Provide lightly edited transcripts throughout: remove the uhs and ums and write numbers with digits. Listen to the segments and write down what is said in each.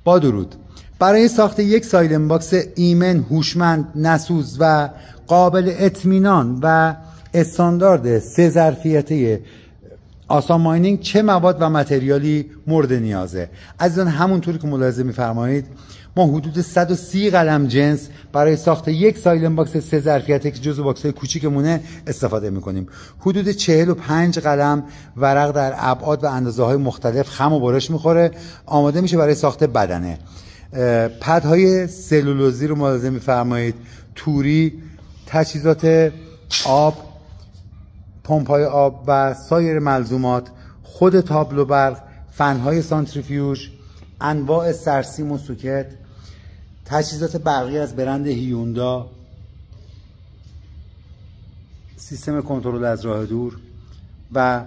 با درود. برای ساخت یک سایلنت باکس ایمن، هوشمند، نسوز و قابل اطمینان و استاندارد 3 ظرفیته آسا ماینینگ چه مواد و متریالی مورد نیازه؟ عزیزان همونطوری که ملاحظه می‌فرمایید ما حدود 130 قلم جنس برای ساخت یک سایلنت باکس 3 ظرفیته که جزو باکس‌های کوچیکمونه استفاده می‌کنیم. حدود 45 قلم ورق در ابعاد و اندازه‌های مختلف خم و برش می‌خوره، آماده میشه برای ساخت بدنه. پدهای سلولوزی رو ملاحظه می‌فرمایید، توری، تجهیزات آب، پمپ‌های آب و سایر ملزومات، خود تابلو برق، فن‌های سانتریفیوژ، انواع سرسیم و سوکت، تجهیزات برقی از برند هیوندا، سیستم کنترل از راه دور و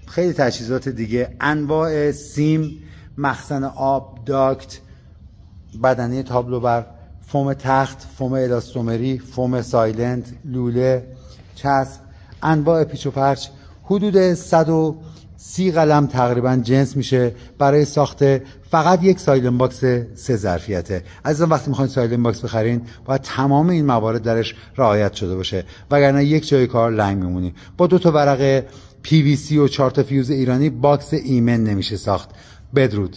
خیلی تجهیزات دیگه، انواع سیم، مخزن آب، داکت، بدنه تابلو برق، فوم تخت، فوم الاستومری، فوم سایلنت، لوله، چسب، انواع پیچ و پرچ. حدود 130 قلم تقریبا جنس میشه برای ساخت فقط یک سایلنت باکس 3 ظرفیته. عزیزان وقتی میخواین سایلنت باکس بخرین باید تمام این موارد درش رعایت شده باشه، وگرنه یک جای کار لنگ میمونی. با 2 تا ورق PVC و 4 تا فیوز ایرانی باکس ایمن نمیشه ساخت. بدرود.